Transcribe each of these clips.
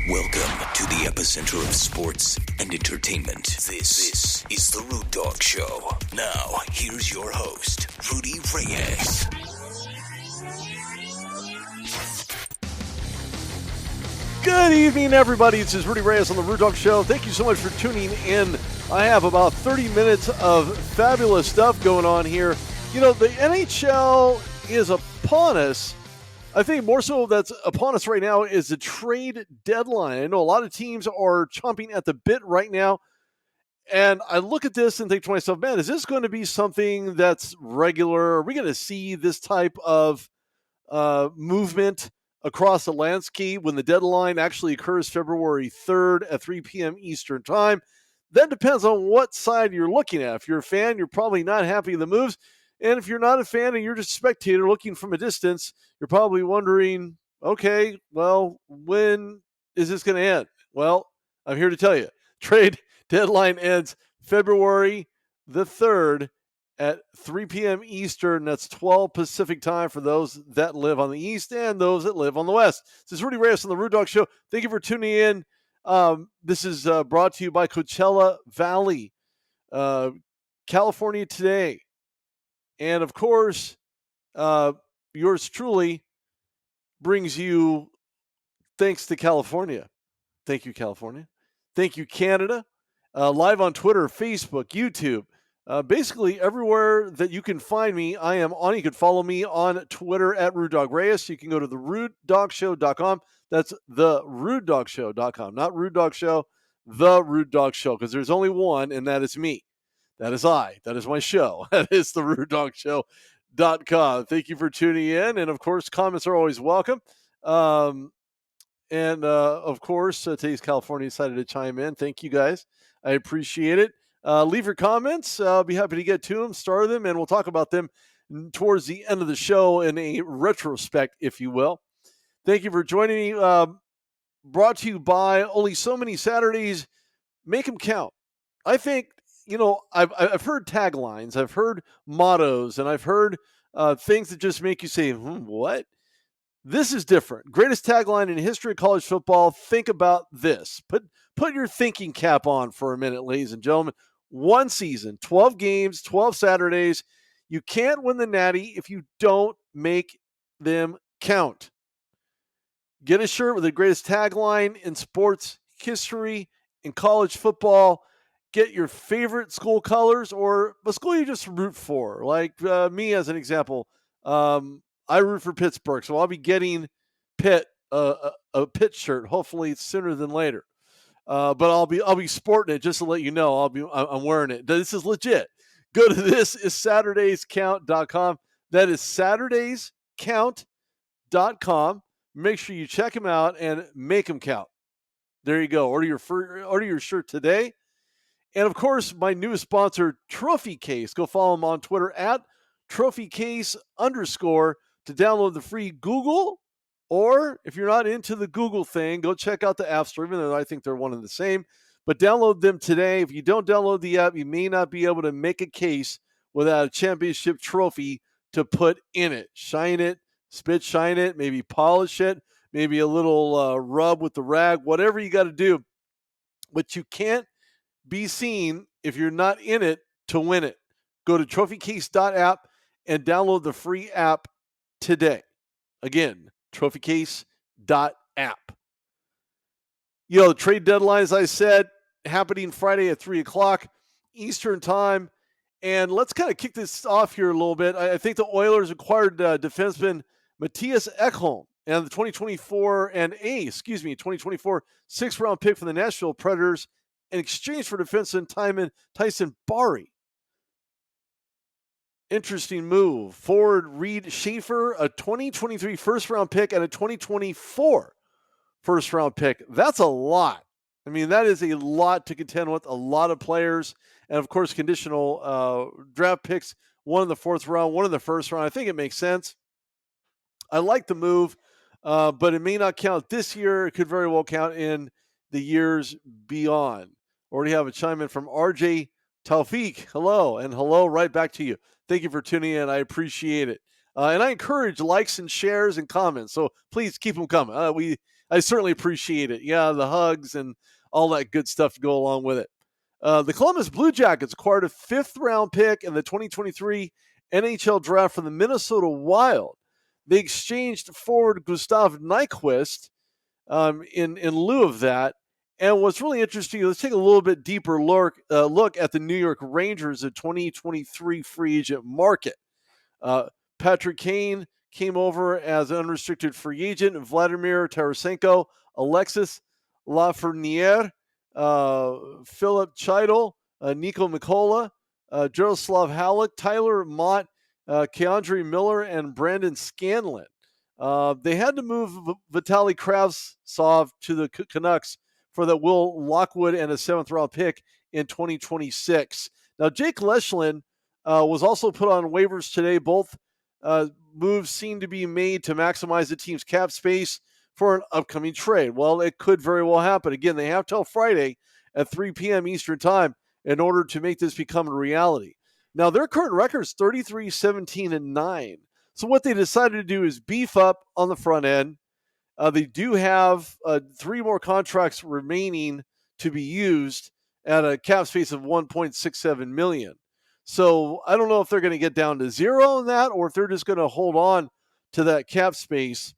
Welcome to the epicenter of sports and entertainment. This is The Rude Dog Show. Now, here's your host, Rudy Reyes. Good evening, everybody. This is Rudy Reyes on The Rude Dog Show. Thank you so much for tuning in. I have about 30 minutes of fabulous stuff going on here. You know, the NHL is upon us. I think more so that's upon us right now is the trade deadline. I know a lot of teams are chomping at the bit right now. And I look at this and think to myself, man, is this going to be something that's regular? Are we going to see this type of movement across the landscape when the deadline actually occurs February 3rd at 3 p.m. Eastern time? That depends on what side you're looking at. If you're a fan, you're probably not happy with the moves. And if you're not a fan and you're just a spectator looking from a distance, you're probably wondering, okay, well, when is this going to end? Well, I'm here to tell you. Trade deadline ends February the 3rd at 3 p.m. Eastern. That's 12 Pacific time for those that live on the East and those that live on the West. This is Rudy Reyes on The Rude Dog Show. Thank you for tuning in. This is brought to you by Coachella Valley, California Today. And, of course, yours truly brings you thanks to California. Thank you, California. Thank you, Canada. Live on Twitter, Facebook, YouTube. Basically, everywhere that you can find me, I am on. You can follow me on Twitter at RudeDogReyes. You can go to TheRudeDogShow.com. That's TheRudeDogShow.com. Not Rude Dog Show, The Rude Dog Show, because there's only one, and that is me. That is I. That is my show. That is TheRudeDogShow.com. Thank you for tuning in. And, of course, comments are always welcome. Of course, today's California decided to chime in. Thank you, guys. I appreciate it. Leave your comments. I'll be happy to get to them, star them, and we'll talk about them towards the end of the show in a retrospect, if you will. Thank you for joining me. Brought to you by Only So Many Saturdays. Make them count. I think, you know, I've heard taglines, I've heard mottos, and I've heard things that just make you say, what? This is different. Greatest tagline in history of college football. Think about this. Put your thinking cap on for a minute, ladies and gentlemen. One season, 12 games, 12 Saturdays. You can't win the Natty if you don't make them count. Get a shirt with the greatest tagline in sports history in college football. Get your favorite school colors or a school you just root for. Like me, as an example, I root for Pittsburgh, so I'll be getting Pitt a Pitt shirt, hopefully sooner than later. But I'll be sporting it just to let you know. I'm wearing it. This is legit. Go to thisissaturdayscount.com. That is SatursdaysCount.com. Make sure you check them out and make them count. There you go. Order your shirt today. And, of course, my newest sponsor, Trophy Case. Go follow them on Twitter at TrophyCase_ to download the free Google. Or if you're not into the Google thing, go check out the App Store, even though I think they're one and the same. But download them today. If you don't download the app, you may not be able to make a case without a championship trophy to put in it. Shine it, spit shine it, maybe polish it, maybe a little rub with the rag, whatever you got to do. But you can't be seen if you're not in it to win it. Go to trophycase.app and download the free app today. Again, trophycase.app. You know, the trade deadline, as I said, happening Friday at 3 o'clock Eastern time. And let's kind of kick this off here a little bit. I think the Oilers acquired defenseman Matthias Ekholm and the 2024 6th-round pick from the Nashville Predators in exchange for defenseman Tyson Barrie. Interesting move. Forward Reed Schaefer, a 2023 first-round pick and a 2024 first-round pick. That's a lot. I mean, that is a lot to contend with, a lot of players. And, of course, conditional draft picks, one in the fourth round, one in the first round. I think it makes sense. I like the move, but it may not count this year. It could very well count in the years beyond. Already have a chime in from RJ Taufik. Hello, and hello right back to you. Thank you for tuning in. I appreciate it. And I encourage likes and shares and comments. So please keep them coming. I certainly appreciate it. Yeah, the hugs and all that good stuff to go along with it. The Columbus Blue Jackets acquired a 5th-round pick in the 2023 NHL draft from the Minnesota Wild. They exchanged forward Gustav Nyquist in lieu of that. And what's really interesting, let's take a little bit deeper look at the New York Rangers' 2023 free agent market. Patrick Kane came over as an unrestricted free agent. Vladimir Tarasenko, Alexis Lafreniere, Philip Chytil, Nico Mikola, Jaroslav Halak, Tyler Mott, Keandre Miller, and Brandon Scanlon. They had to move Vitaly Kravtsov to the Canucks for the Will Lockwood and a 7th-round pick in 2026. Now, Jake Leschlin was also put on waivers today. Both moves seem to be made to maximize the team's cap space for an upcoming trade. Well, it could very well happen. Again, they have till Friday at 3 p.m. Eastern time in order to make this become a reality. Now, their current record is 33, 17, and 9. So what they decided to do is beef up on the front end. They do have 3 more contracts remaining to be used at a cap space of $1.67 million. So I don't know if they're going to get down to 0 on that or if they're just going to hold on to that cap space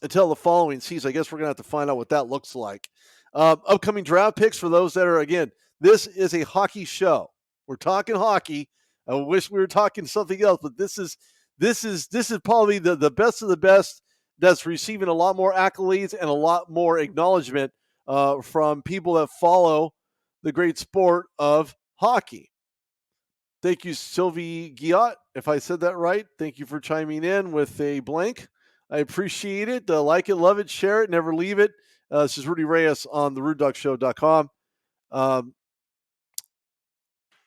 until the following season. I guess we're going to have to find out what that looks like. Upcoming draft picks for those that are, again, this is a hockey show. We're talking hockey. I wish we were talking something else, but this is probably the best of the best that's receiving a lot more accolades and a lot more acknowledgement from people that follow the great sport of hockey. Thank you, Sylvie Guillot, if I said that right. Thank you for chiming in with a blank. I appreciate it. Like it, love it, share it, never leave it. This is Rudy Reyes on TheRudeDogShow.com.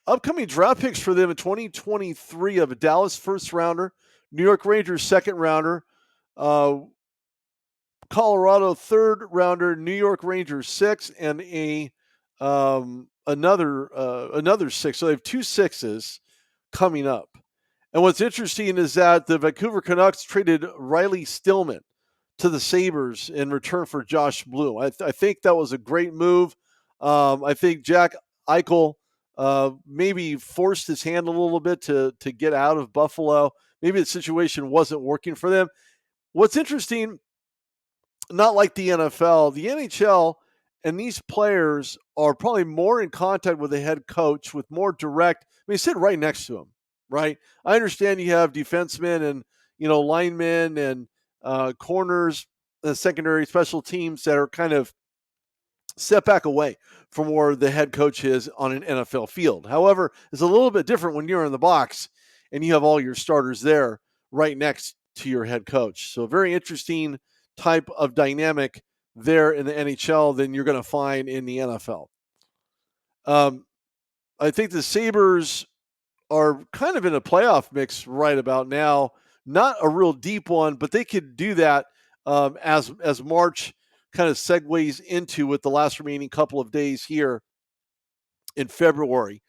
Upcoming draft picks for them in 2023 of a Dallas 1st-rounder, New York Rangers 2nd-rounder, Colorado 3rd-rounder, New York Rangers 6th, and another 6. So they have 2 6s coming up. And what's interesting is that the Vancouver Canucks traded Riley Stillman to the Sabres in return for Josh Bloom. I think that was a great move. I think Jack Eichel maybe forced his hand a little bit to get out of Buffalo. Maybe the situation wasn't working for them. What's interesting, not like the NFL, the NHL and these players are probably more in contact with the head coach with more direct. I mean, sit right next to him, right? I understand you have defensemen and, linemen and corners, secondary special teams that are kind of set back away from where the head coach is on an NFL field. However, it's a little bit different when you're in the box and you have all your starters there right next to your head coach. So very interesting type of dynamic there in the NHL than you're going to find in the NFL. I think the Sabres are kind of in a playoff mix right about now. Not a real deep one, but they could do that as March kind of segues into with the last remaining couple of days here in February.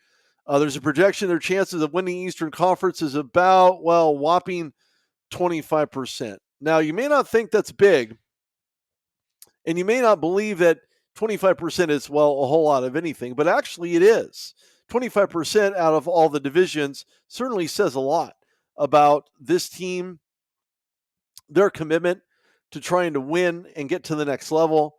There's a projection their chances of winning Eastern Conference is about, whopping 25%. Now, you may not think that's big, and you may not believe that 25% is, a whole lot of anything, but actually it is. 25% out of all the divisions certainly says a lot about this team, their commitment to trying to win and get to the next level.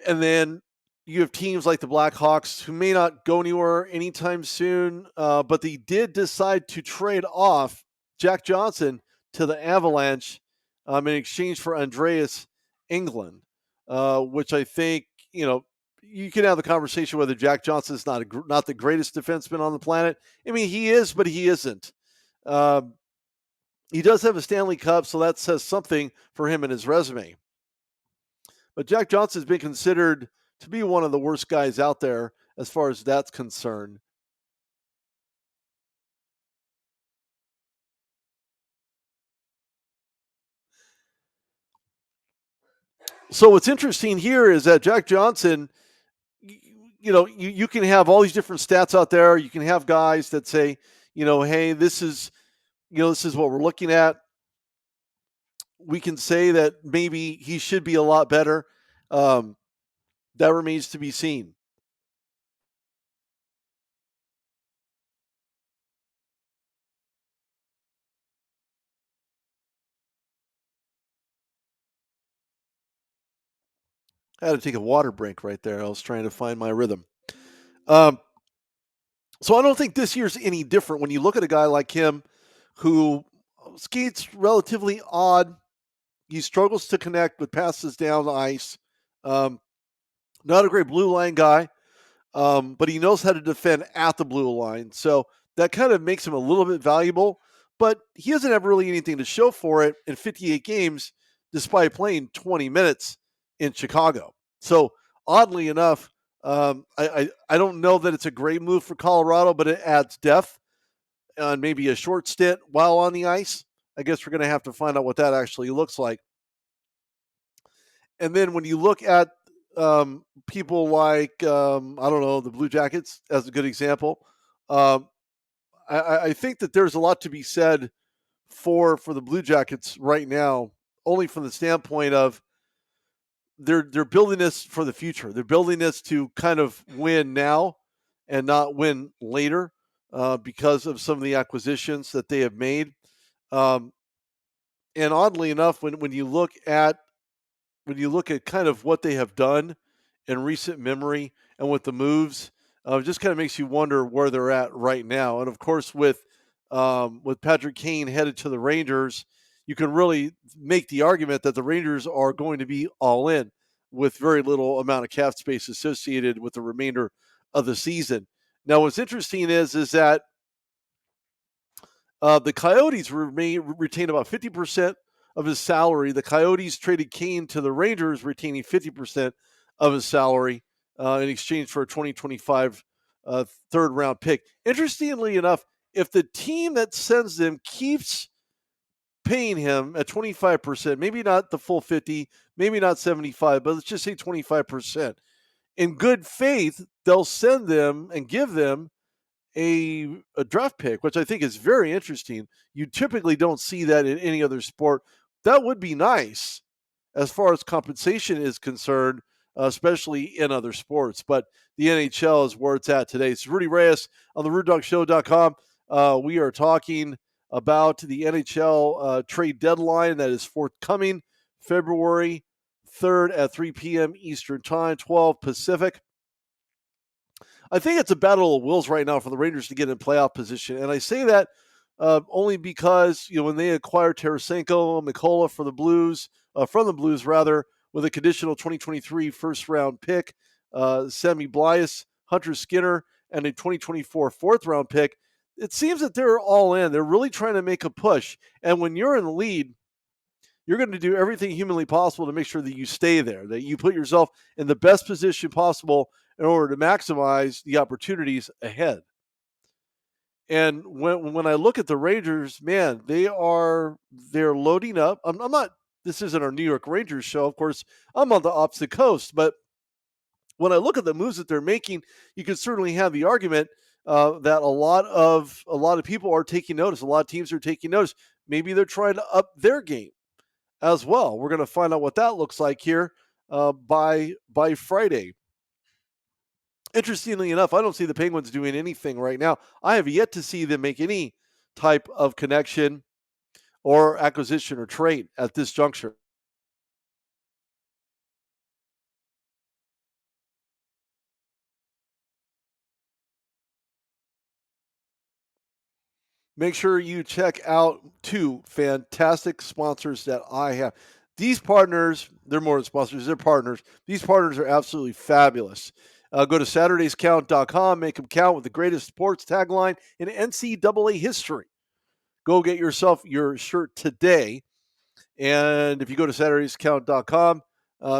And then you have teams like the Blackhawks who may not go anywhere anytime soon, but they did decide to trade off Jack Johnson to the Avalanche in exchange for Andreas Englund, which I think, you can have the conversation whether Jack Johnson is not the greatest defenseman on the planet. I mean, he is, but he isn't. He does have a Stanley Cup, so that says something for him in his resume. But Jack Johnson has been considered to be one of the worst guys out there as far as that's concerned. So what's interesting here is that Jack Johnson, you can have all these different stats out there. You can have guys that say, hey, this is, this is what we're looking at. We can say that maybe he should be a lot better. That remains to be seen. I had to take a water break right there. I was trying to find my rhythm. Um, so I don't think this year's any different when you look at a guy like him who skates relatively odd. He struggles to connect with passes down the ice. Um, not a great blue line guy, but he knows how to defend at the blue line. So that kind of makes him a little bit valuable. But he doesn't have really anything to show for it in 58 games, despite playing 20 minutes in Chicago. So oddly enough, I don't know that it's a great move for Colorado, but it adds depth on maybe a short stint while on the ice. I guess we're going to have to find out what that actually looks like. And then when you look at people like, I don't know, the Blue Jackets as a good example, um, I think that there's a lot to be said for the Blue Jackets right now, only from the standpoint of they're building this for the future. They're building this to kind of win now and not win later because of some of the acquisitions that they have made. Um, and oddly enough, when you look at kind of what they have done in recent memory and with the moves, it just kind of makes you wonder where they're at right now. And of course, with Patrick Kane headed to the Rangers, you can really make the argument that the Rangers are going to be all in with very little amount of cap space associated with the remainder of the season. Now, what's interesting is that the Coyotes retain about 50% of his salary. The Coyotes traded Kane to the Rangers, retaining 50% of his salary in exchange for a 2025 third round pick. Interestingly enough, if the team that sends them keeps paying him at 25%, maybe not the full 50, maybe not 75, but let's just say 25%, in good faith, they'll send them and give them a draft pick, which I think is very interesting. You typically don't see that in any other sport. That would be nice as far as compensation is concerned, especially in other sports. But the NHL is where it's at today. It's Rudy Reyes on TheRudeDogShow.com. We are talking about the NHL Trade Deadline that is forthcoming February 3rd at 3 p.m. Eastern Time, 12 Pacific. I think it's a battle of wills right now for the Rangers to get in playoff position. And I say that only because, when they acquired Tarasenko, Mikola for the Blues, from the Blues rather, with a conditional 2023 first round pick, Sammy Blias, Hunter Skinner, and a 2024 fourth round pick, it seems that they're all in. They're really trying to make a push. And when you're in the lead, you're going to do everything humanly possible to make sure that you stay there, that you put yourself in the best position possible in order to maximize the opportunities ahead. And when I look at the Rangers, man, they're loading up. I'm not. This isn't our New York Rangers show, of course. I'm on the opposite coast, but when I look at the moves that they're making, you can certainly have the argument that a lot of people are taking notice. A lot of teams are taking notice. Maybe they're trying to up their game as well. We're going to find out what that looks like here by Friday. Interestingly enough, I don't see the Penguins doing anything right now. I have yet to see them make any type of connection or acquisition or trade at this juncture. Make sure you check out two fantastic sponsors that I have. These partners, they're more than sponsors, they're partners. These partners are absolutely fabulous. Go to SaturdaysCount.com, make them count with the greatest sports tagline in NCAA history. Go get yourself your shirt today. And if you go to SaturdaysCount.com,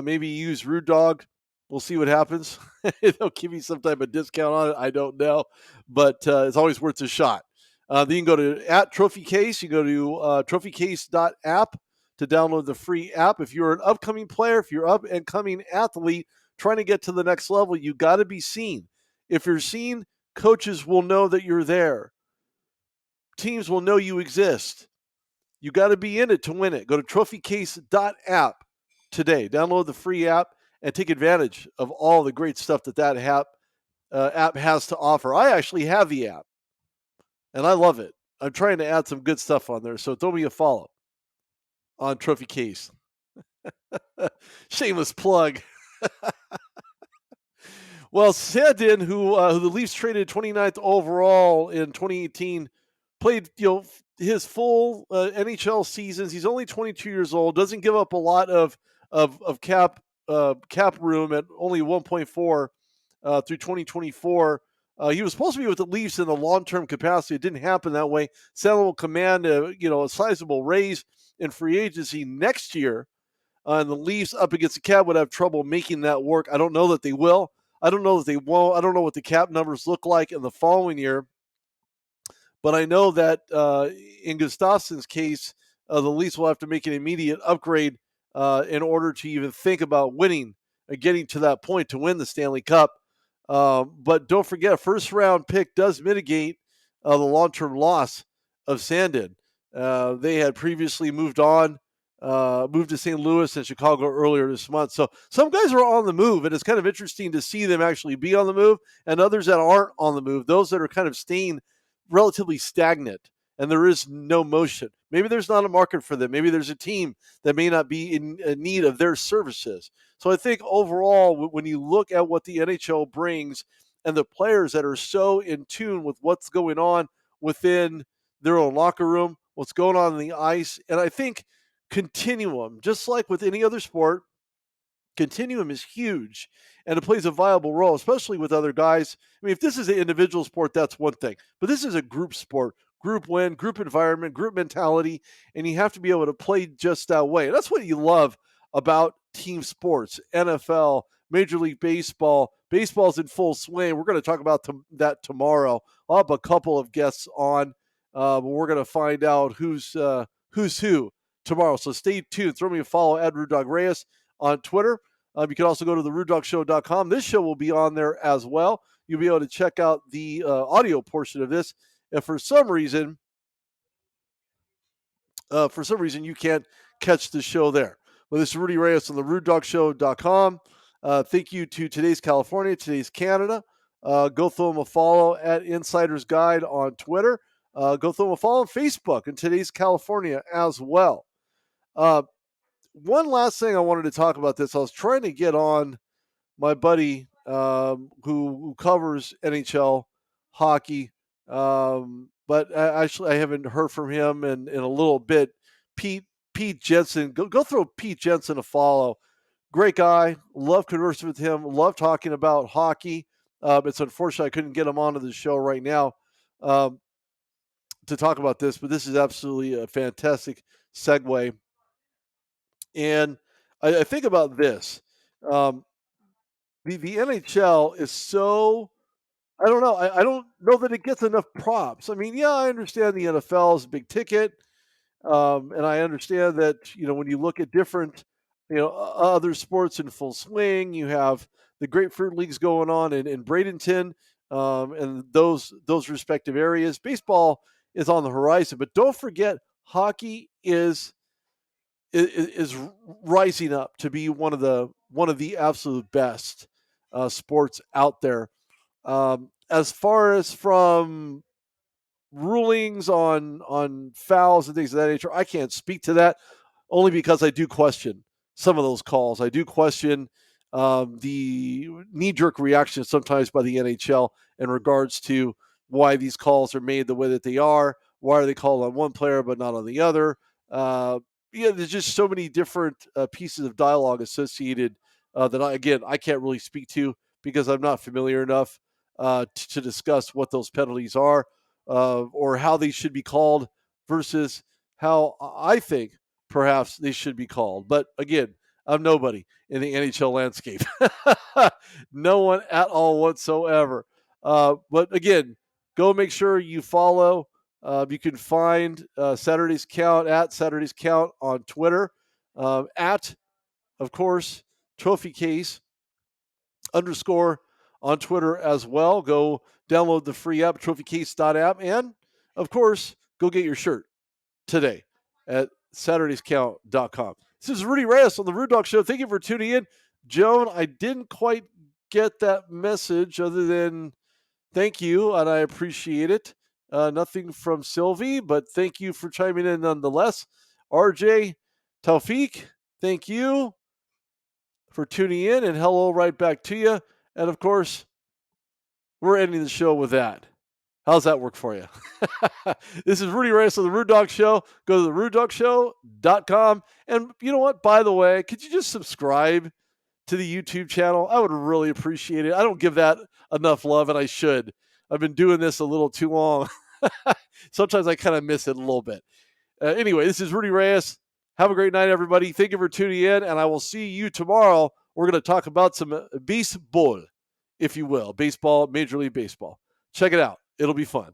maybe use Rude Dog. We'll see what happens. They'll give you some type of discount on it. I don't know. But it's always worth a shot. Then you can go to @TrophyCase. You go to trophycase.app to download the free app. If you're an upcoming player, if you're up and coming athlete trying to get to the next level, you got to be seen. If you're seen, coaches will know that you're there. teams will know you exist. You got to be in it to win it. Go to trophycase.app today. Download the free app and take advantage of all the great stuff that app has to offer. I actually have the app, and I love it. I'm trying to add some good stuff on there, so throw me a follow on Trophy Case. Shameless plug. Well, Sandin, who the Leafs traded 29th overall in 2018, played his full NHL seasons. He's only 22 years old. Doesn't give up a lot of cap room at only 1.4 through 2024. He was supposed to be with the Leafs in the long-term capacity. It didn't happen that way. Sandin will command a sizable raise in free agency next year. And the Leafs up against the cap would have trouble making that work. I don't know that they will. I don't know that they won't. I don't know what the cap numbers look like in the following year. But I know that in Gustafsson's case, the Leafs will have to make an immediate upgrade in order to even think about winning and getting to that point to win the Stanley Cup. But don't forget, a first-round pick does mitigate the long-term loss of Sandin. They had previously moved to St. Louis and Chicago earlier this month. So some guys are on the move, and it's kind of interesting to see them actually be on the move, and others that aren't on the move, those that are kind of staying relatively stagnant and there is no motion. Maybe there's not a market for them. Maybe there's a team that may not be in need of their services. So I think overall, when you look at what the NHL brings and the players that are so in tune with what's going on within their own locker room, what's going on the ice, and I think continuum, just like with any other sport, continuum is huge and it plays a viable role, especially with other guys. I mean, if this is an individual sport, that's one thing, but this is a group sport, group win, group environment, group mentality, and you have to be able to play just that way. And that's what you love about team sports, NFL, Major League Baseball. Baseball's in full swing. We're going to talk about that tomorrow. I'll have a couple of guests on, but we're going to find out who's who tomorrow. So stay tuned. Throw me a follow at Rudy Reyes on Twitter. You can also go to TheRudeDogShow.com. This show will be on there as well. You'll be able to check out the audio portion of this. If for some reason you can't catch the show there. Well, this is Rudy Reyes on TheRudeDogShow.com. Thank you to Today's California, Today's Canada. Go throw them a follow at Insider's Guide on Twitter. Go throw them a follow on Facebook and Today's California as well. One last thing I wanted to talk about this. I was trying to get on my buddy who covers NHL hockey, but I haven't heard from him in a little bit. Pete Jensen, go throw Pete Jensen a follow. Great guy. Love conversing with him. Love talking about hockey. It's unfortunate I couldn't get him onto the show right now to talk about this, but this is absolutely a fantastic segue. And I think about this. The NHL is so, I don't know. I don't know that it gets enough props. I mean, yeah, I understand the NFL is a big ticket. And I understand that, when you look at different, other sports in full swing, you have the Grapefruit Leagues going on in Bradenton and those respective areas. Baseball is on the horizon, but don't forget hockey is rising up to be one of the absolute best sports out there. As far as from rulings on fouls and things of that nature, I can't speak to that only because I do question some of those calls. I do question the knee-jerk reaction sometimes by the NHL in regards to why these calls are made the way that they are. Why are they called on one player but not on the other? There's just so many different pieces of dialogue associated that I can't really speak to because I'm not familiar enough to discuss what those penalties are or how they should be called versus how I think perhaps they should be called. But again, I'm nobody in the NHL landscape. No one at all whatsoever. But again, go make sure you follow. You can find Saturday's Count at Saturday's Count on Twitter. At, of course, Trophy Case _ on Twitter as well. Go download the free app, trophycase.app. And, of course, go get your shirt today at SaturdaysCount.com. This is Rudy Reyes on the Rude Dog Show. Thank you for tuning in. Joan, I didn't quite get that message other than thank you, and I appreciate it. Nothing from Sylvie, but thank you for chiming in nonetheless. RJ, Taufik, thank you for tuning in, and hello right back to you. And of course, we're ending the show with that. How's that work for you? This is Rudy Reyes of the Rude Dog Show. Go to TheRudeDogShow.com. And you know what? By the way, could you just subscribe to the YouTube channel? I would really appreciate it. I don't give that enough love, and I should. I've been doing this a little too long. Sometimes I kind of miss it a little bit. Anyway, this is Rudy Reyes. Have a great night, everybody. Thank you for tuning in, and I will see you tomorrow. We're going to talk about some baseball, if you will. Baseball, Major League Baseball. Check it out. It'll be fun.